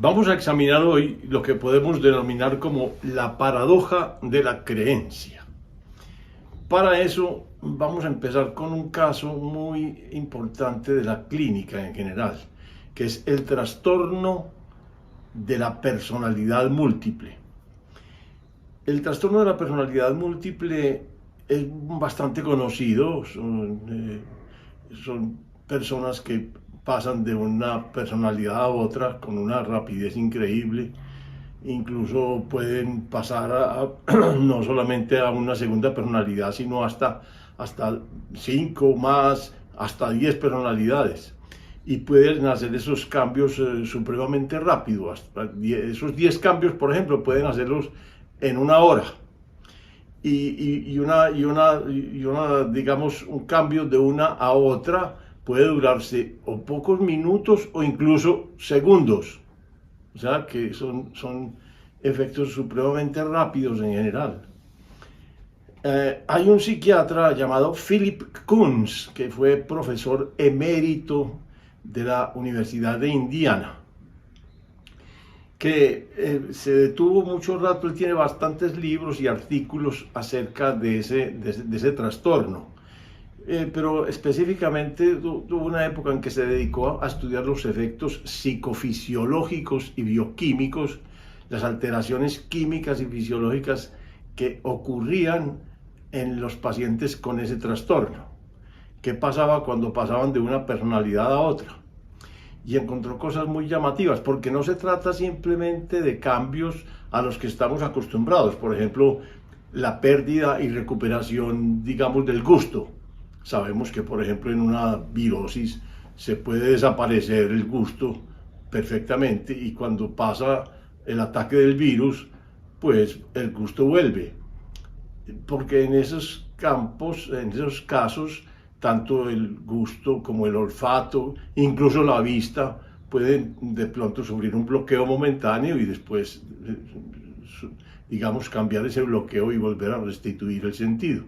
Vamos a examinar hoy lo que podemos denominar como la paradoja de la creencia. Para eso vamos a empezar con un caso muy importante de la clínica en general, que es el trastorno de la personalidad múltiple. El trastorno de la personalidad múltiple es bastante conocido, son personas que pasan de una personalidad a otra con una rapidez increíble, incluso pueden pasar no solamente a una segunda personalidad, sino hasta 5 más, hasta 10 personalidades. Y pueden hacer esos cambios supremamente rápido. Esos 10 cambios, por ejemplo, pueden hacerlos en una hora. Digamos, un cambio de una a otra puede durarse o pocos minutos o incluso segundos. O sea que son efectos supremamente rápidos en general. Hay un psiquiatra llamado Philip Kunz, que fue profesor emérito de la Universidad de Indiana, que se detuvo mucho rato. Él tiene bastantes libros y artículos acerca de ese trastorno. Pero específicamente tuvo una época en que se dedicó a estudiar los efectos psicofisiológicos y bioquímicos, las alteraciones químicas y fisiológicas que ocurrían en los pacientes con ese trastorno. ¿Qué pasaba cuando pasaban de una personalidad a otra? Y encontró cosas muy llamativas, porque no se trata simplemente de cambios a los que estamos acostumbrados. Por ejemplo, la pérdida y recuperación, digamos, del gusto. Sabemos que, por ejemplo, en una virosis se puede desaparecer el gusto perfectamente, y cuando pasa el ataque del virus, pues el gusto vuelve. Porque en esos campos, en esos casos, tanto el gusto como el olfato, incluso la vista, pueden de pronto sufrir un bloqueo momentáneo y después, digamos, cambiar ese bloqueo y volver a restituir el sentido.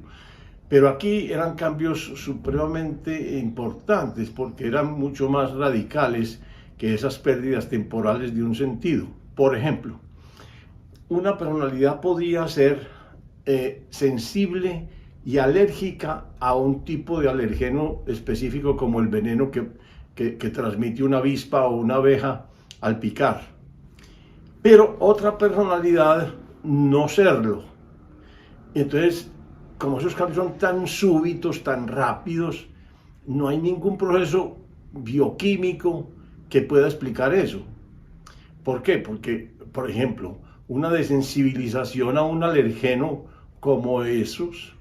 Pero aquí eran cambios supremamente importantes, porque eran mucho más radicales que esas pérdidas temporales de un sentido. Por ejemplo, una personalidad podía ser sensible y alérgica a un tipo de alergeno específico, como el veneno que transmite una avispa o una abeja al picar. Pero otra personalidad no serlo. Entonces, como esos cambios son tan súbitos, tan rápidos, no hay ningún proceso bioquímico que pueda explicar eso. ¿Por qué? Porque, por ejemplo, una desensibilización a un alergeno como esos,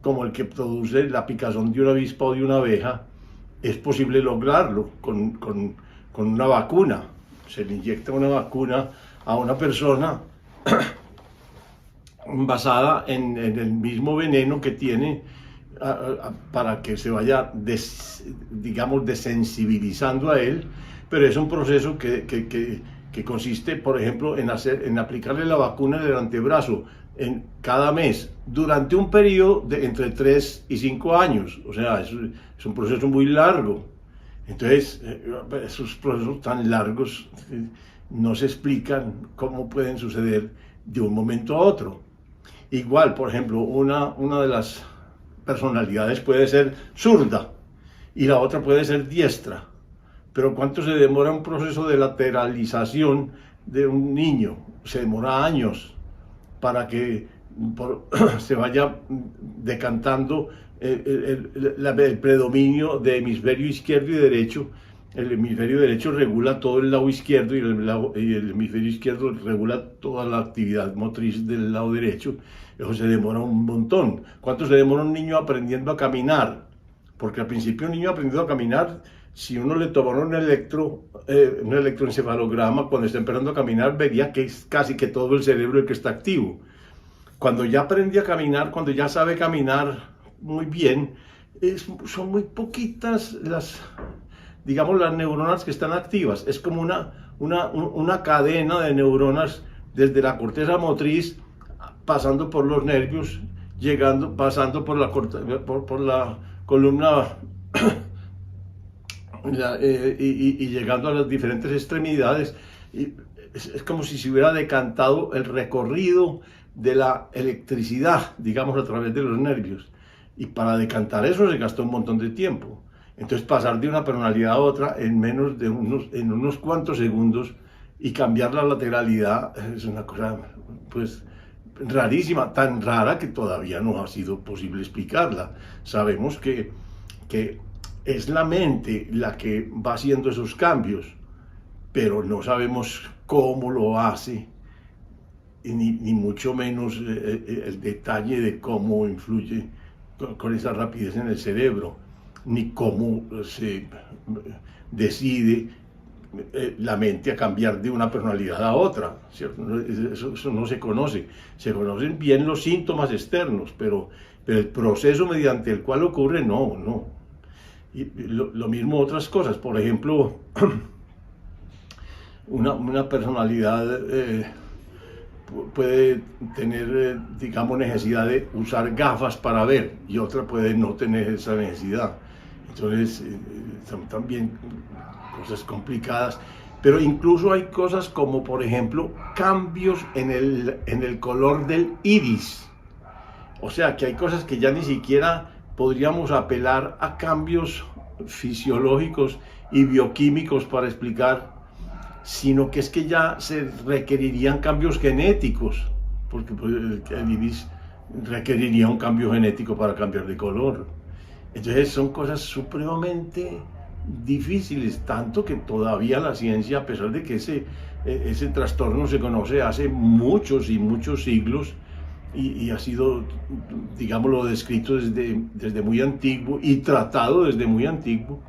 como el que produce la picazón de una avispa o de una abeja, es posible lograrlo con una vacuna. Se le inyecta una vacuna a una persona basada en el mismo veneno que tiene, para que se vaya, digamos, desensibilizando a él. Pero es un proceso que consiste, por ejemplo, en aplicarle la vacuna en el antebrazo cada mes durante un periodo de entre 3 y 5 años. O sea, es un proceso muy largo. Entonces, esos procesos tan largos no se explican cómo pueden suceder de un momento a otro. Igual, por ejemplo, una de las personalidades puede ser zurda y la otra puede ser diestra. Pero ¿cuánto se demora un proceso de lateralización de un niño? Se demora años para que se vaya decantando el predominio de hemisferio izquierdo y derecho. El hemisferio derecho regula todo el lado izquierdo y el hemisferio izquierdo regula toda la actividad motriz del lado derecho. Eso se demora un montón. ¿Cuánto se demora un niño aprendiendo a caminar? Porque al principio un niño aprendiendo a caminar, si uno le tomara un electroencefalograma cuando está empezando a caminar, vería que es casi que todo el cerebro el que está activo. Cuando ya aprende a caminar, cuando ya sabe caminar muy bien, son muy poquitas las neuronas que están activas. Es como una cadena de neuronas desde la corteza motriz, pasando por los nervios, pasando por la columna y llegando a las diferentes extremidades, es como si se hubiera decantado el recorrido de la electricidad, digamos, a través de los nervios. Y para decantar eso se gastó un montón de tiempo. Entonces pasar de una personalidad a otra en menos de unos cuantos segundos y cambiar la lateralidad es una cosa, pues, rarísima, tan rara que todavía no ha sido posible explicarla. Sabemos que es la mente la que va haciendo esos cambios, pero no sabemos cómo lo hace, ni mucho menos el detalle de cómo influye con esa rapidez en el cerebro, ni cómo se decide la mente a cambiar de una personalidad a otra, ¿cierto? Eso no se conoce. Se conocen bien los síntomas externos, pero el proceso mediante el cual ocurre, no. Y lo mismo otras cosas, por ejemplo, una personalidad puede tener, digamos, necesidad de usar gafas para ver y otra puede no tener esa necesidad. Entonces, son también cosas complicadas, pero incluso hay cosas como, por ejemplo, cambios en el color del iris. O sea, que hay cosas que ya ni siquiera podríamos apelar a cambios fisiológicos y bioquímicos para explicar, sino que es que ya se requerirían cambios genéticos, porque el iris requeriría un cambio genético para cambiar de color. Entonces son cosas supremamente difíciles, tanto que todavía la ciencia, a pesar de que ese trastorno se conoce hace muchos y muchos siglos, y ha sido, digámoslo, descrito desde muy antiguo y tratado desde muy antiguo,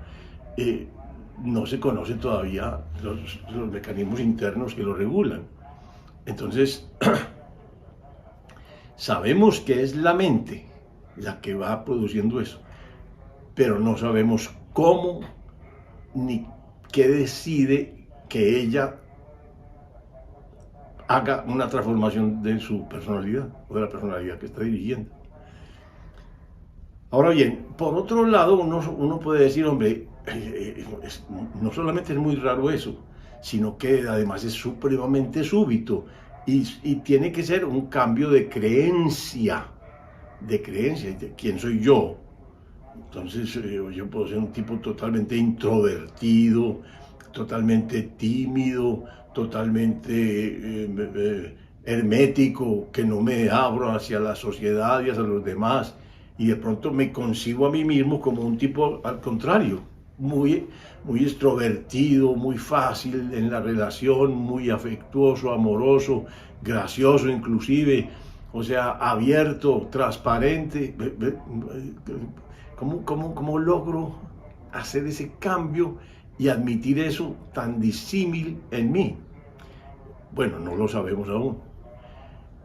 no se conocen todavía los mecanismos internos que lo regulan. Entonces, sabemos que es la mente la que va produciendo eso, pero no sabemos cómo ni qué decide que ella haga una transformación de su personalidad o de la personalidad que está dirigiendo. Ahora bien, por otro lado, uno puede decir, hombre, no solamente es muy raro eso, sino que además es supremamente súbito y tiene que ser un cambio de creencia, de quién soy yo. Entonces yo puedo ser un tipo totalmente introvertido, totalmente tímido, totalmente hermético, que no me abro hacia la sociedad y hacia los demás, y de pronto me concibo a mí mismo como un tipo al contrario, muy extrovertido, muy fácil en la relación, muy afectuoso, amoroso, gracioso inclusive, o sea, abierto, transparente. ¿Cómo logro hacer ese cambio y admitir eso tan disímil en mí? Bueno, no lo sabemos aún,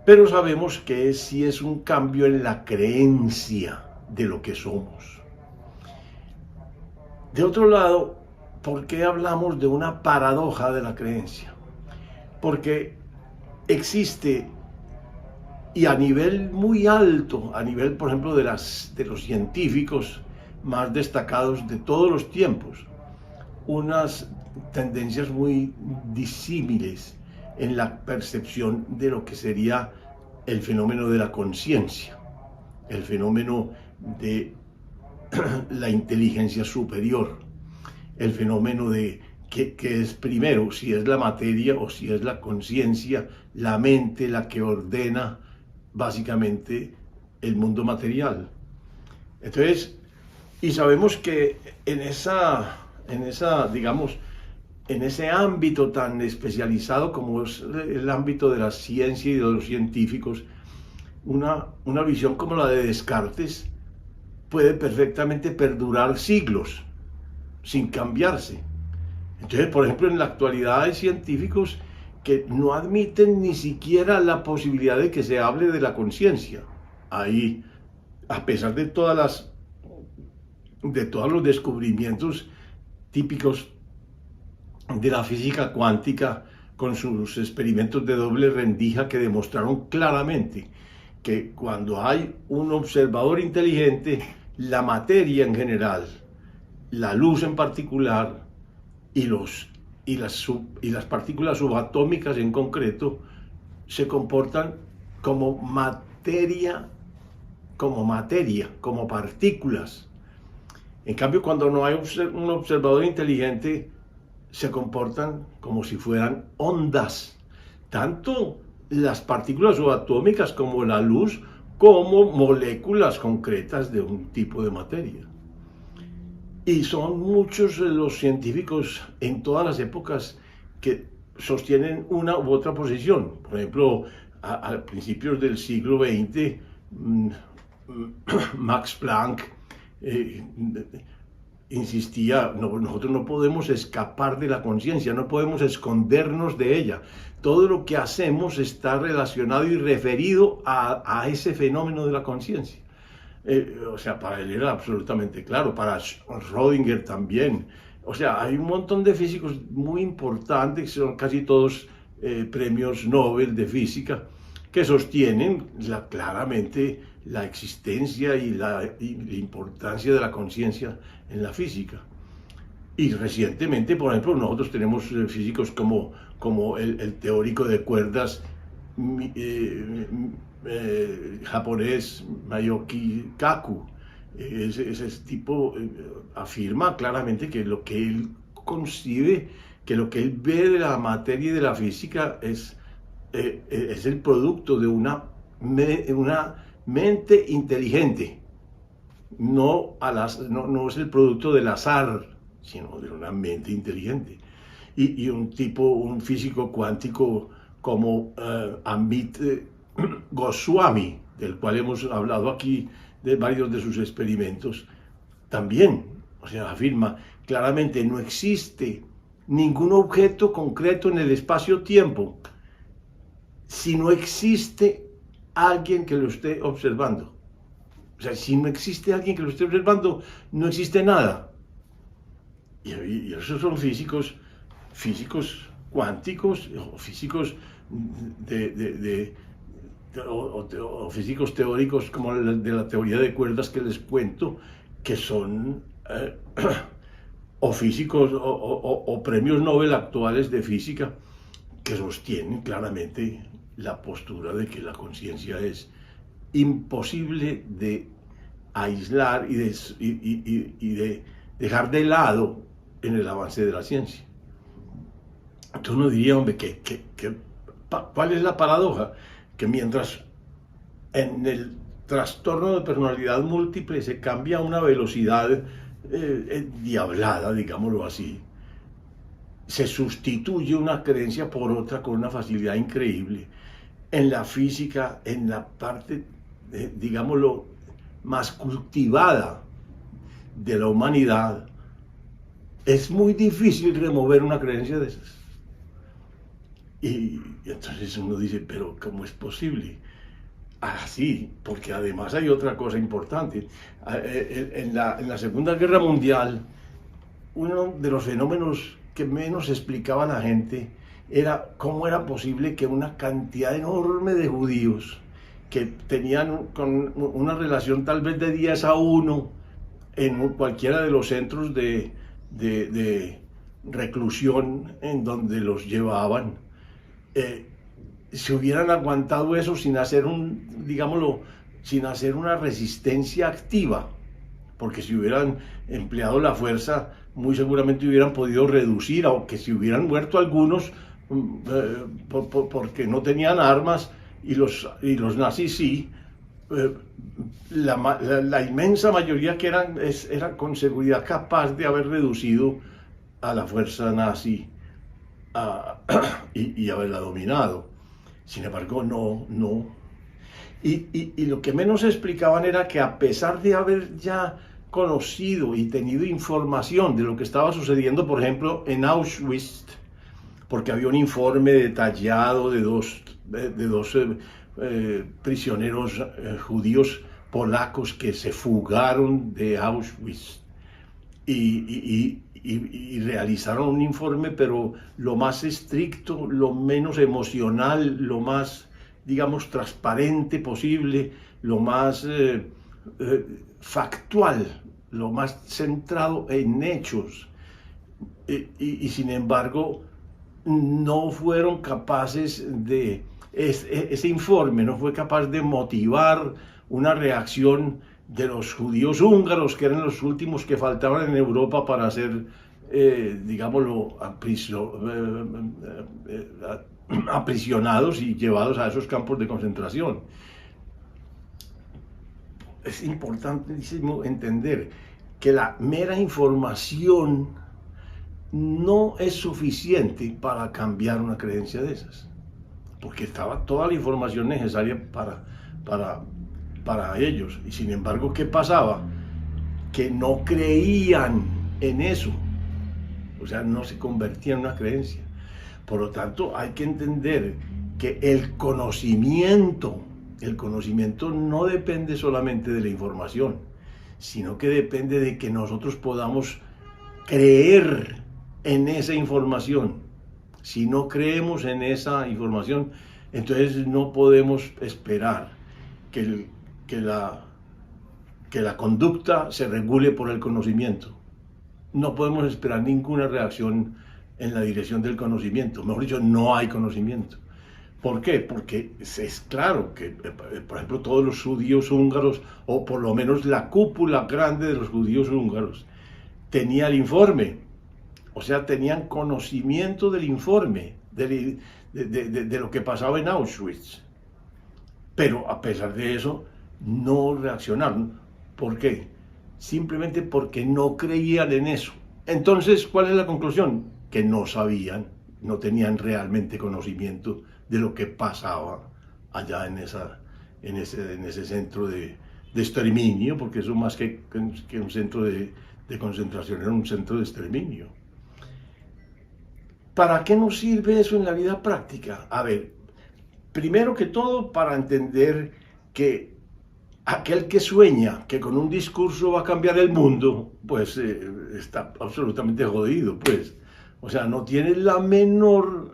pero sabemos que sí es un cambio en la creencia de lo que somos. De otro lado, ¿por qué hablamos de una paradoja de la creencia? Porque existe, y a nivel muy alto, a nivel, por ejemplo, de los científicos más destacados de todos los tiempos, unas tendencias muy disímiles en la percepción de lo que sería el fenómeno de la conciencia, el fenómeno de la inteligencia superior, el fenómeno de que es primero, si es la materia o si es la conciencia, la mente la que ordena básicamente el mundo material. Entonces, y sabemos que en ese ámbito tan especializado como es el ámbito de la ciencia y de los científicos, una visión como la de Descartes puede perfectamente perdurar siglos sin cambiarse. Entonces, por ejemplo, en la actualidad hay científicos que no admiten ni siquiera la posibilidad de que se hable de la conciencia. Ahí, a pesar de todos los descubrimientos típicos de la física cuántica, con sus experimentos de doble rendija que demostraron claramente que cuando hay un observador inteligente, la materia en general, la luz en particular y los y las partículas subatómicas en concreto se comportan como materia, como partículas. En cambio, cuando no hay un observador inteligente, se comportan como si fueran ondas. Tanto las partículas subatómicas como la luz, como moléculas concretas de un tipo de materia. Y son muchos los científicos en todas las épocas que sostienen una u otra posición. Por ejemplo, a principios del siglo XX, Max Planck insistía, nosotros no podemos escapar de la conciencia, no podemos escondernos de ella. Todo lo que hacemos está relacionado y referido a ese fenómeno de la conciencia. O sea, para él era absolutamente claro, para Schrödinger también. O sea, hay un montón de físicos muy importantes, que son casi todos premios Nobel de física, que sostienen claramente la existencia y la importancia de la conciencia en la física. Y recientemente, por ejemplo, nosotros tenemos físicos como el teórico de cuerdas japonés Mayoki Kaku. Ese tipo afirma claramente que lo que él concibe, que lo que él ve de la materia y de la física es el producto de una mente inteligente. No es el producto del azar, sino de una mente inteligente. Y un físico cuántico como Amit Goswami, del cual hemos hablado aquí de varios de sus experimentos, también, o sea, afirma claramente: no existe ningún objeto concreto en el espacio-tiempo si no existe alguien que lo esté observando. O sea, si no existe alguien que lo esté observando, no existe nada. Y esos son físicos cuánticos, o físicos o físicos teóricos como de la teoría de cuerdas que les cuento, que son o físicos o premios Nobel actuales de física, que sostienen claramente la postura de que la conciencia es imposible de aislar y de dejar de lado en el avance de la ciencia. Entonces uno diría, hombre, ¿cuál es la paradoja? Que mientras en el trastorno de personalidad múltiple se cambia a una velocidad diablada, digámoslo así, se sustituye una creencia por otra con una facilidad increíble. En la física, en la parte, digámoslo, más cultivada de la humanidad, es muy difícil remover una creencia de esas. Y entonces uno dice, pero ¿cómo es posible? Así, porque además hay otra cosa importante. En la Segunda Guerra Mundial, uno de los fenómenos que menos explicaba la gente era cómo era posible que una cantidad enorme de judíos que tenían una relación tal vez de 10-1 en cualquiera de los centros de reclusión en donde los llevaban, se hubieran aguantado eso sin hacer sin hacer una resistencia activa, porque si hubieran empleado la fuerza, muy seguramente hubieran podido reducir, aunque si hubieran muerto algunos porque no tenían armas, y los nazis sí, la inmensa mayoría que era con seguridad capaz de haber reducido a la fuerza nazi y haberla dominado. Sin embargo, no. Y lo que menos explicaban era que, a pesar de haber ya conocido y tenido información de lo que estaba sucediendo, por ejemplo, en Auschwitz, porque había un informe detallado de dos prisioneros judíos polacos que se fugaron de Auschwitz y realizaron un informe, pero lo más estricto, lo menos emocional, lo más, digamos, transparente posible, lo más factual, lo más centrado en hechos. y sin embargo no fueron capaces de, ese informe no fue capaz de motivar una reacción de los judíos húngaros, que eran los últimos que faltaban en Europa para ser, digámoslo, aprisionados y llevados a esos campos de concentración. Es importantísimo entender que la mera información no es suficiente para cambiar una creencia de esas, porque estaba toda la información necesaria para ellos. Y sin embargo, ¿qué pasaba? Que no creían en eso, o sea, no se convertía en una creencia. Por lo tanto, hay que entender que el conocimiento no depende solamente de la información, sino que depende de que nosotros podamos creer en esa información. Si no creemos en esa información, entonces no podemos esperar que la conducta se regule por el conocimiento. No podemos esperar ninguna reacción en la dirección del conocimiento. Mejor dicho, no hay conocimiento. ¿Por qué? Porque es claro que, por ejemplo, todos los judíos húngaros, o por lo menos la cúpula grande de los judíos húngaros, tenía el informe. O sea, tenían conocimiento del informe, de lo que pasaba en Auschwitz. Pero a pesar de eso, no reaccionaron. ¿Por qué? Simplemente porque no creían en eso. Entonces, ¿cuál es la conclusión? Que no sabían, no tenían realmente conocimiento de lo que pasaba allá en ese centro de exterminio, porque eso más que un centro de concentración, era un centro de exterminio. ¿Para qué nos sirve eso en la vida práctica? A ver, primero que todo, para entender que aquel que sueña que con un discurso va a cambiar el mundo, pues está absolutamente jodido, pues. O sea, no tiene el menor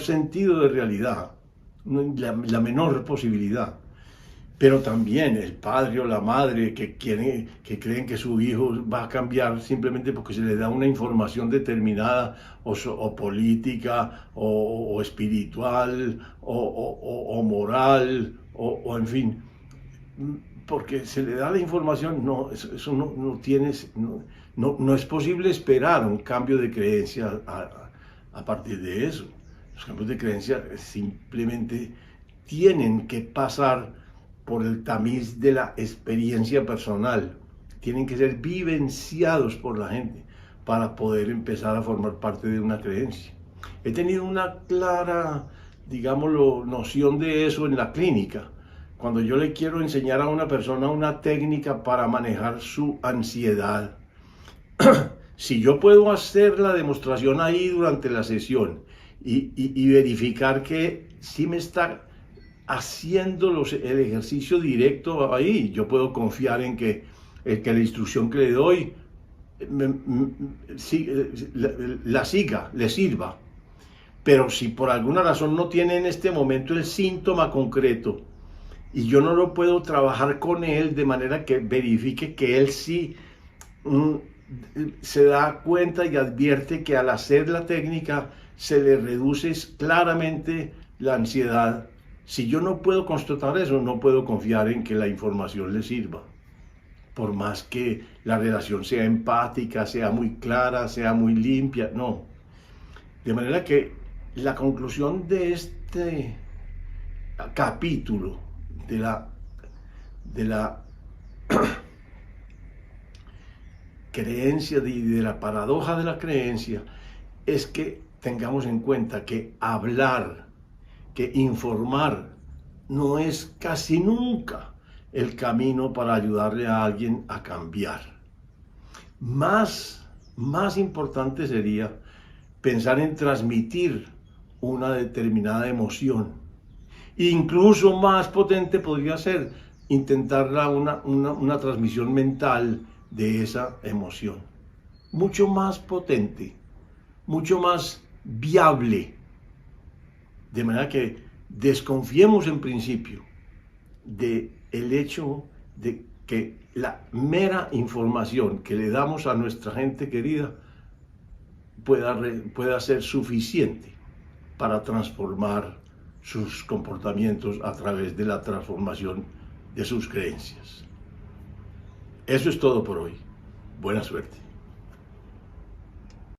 sentido de realidad, la menor posibilidad. Pero también el padre o la madre que creen que su hijo va a cambiar simplemente porque se le da una información determinada, o política, o espiritual, o moral, o en fin, porque se le da la información, no, eso no es posible esperar un cambio de creencia a partir de eso. Los cambios de creencia simplemente tienen que pasar por el tamiz de la experiencia personal, tienen que ser vivenciados por la gente para poder empezar a formar parte de una creencia. He tenido una clara, digámoslo, noción de eso en la clínica. Cuando yo le quiero enseñar a una persona una técnica para manejar su ansiedad, si yo puedo hacer la demostración ahí durante la sesión y verificar que sí me está haciendo el ejercicio directo ahí, yo puedo confiar en que la instrucción que le doy le sirva. Pero si por alguna razón no tiene en este momento el síntoma concreto y yo no lo puedo trabajar con él de manera que verifique que él sí se da cuenta y advierte que al hacer la técnica se le reduce claramente la ansiedad. Si yo no puedo constatar eso, no puedo confiar en que la información le sirva. Por más que la relación sea empática, sea muy clara, sea muy limpia, no. De manera que la conclusión de este capítulo de la creencia y de la paradoja de la creencia es que tengamos en cuenta que hablar, que informar no es casi nunca el camino para ayudarle a alguien a cambiar. Más importante sería pensar en transmitir una determinada emoción. Incluso más potente podría ser intentar una transmisión mental de esa emoción. Mucho más potente, mucho más viable. De manera que desconfiemos en principio del hecho de que la mera información que le damos a nuestra gente querida pueda ser suficiente para transformar sus comportamientos a través de la transformación de sus creencias. Eso es todo por hoy. Buena suerte.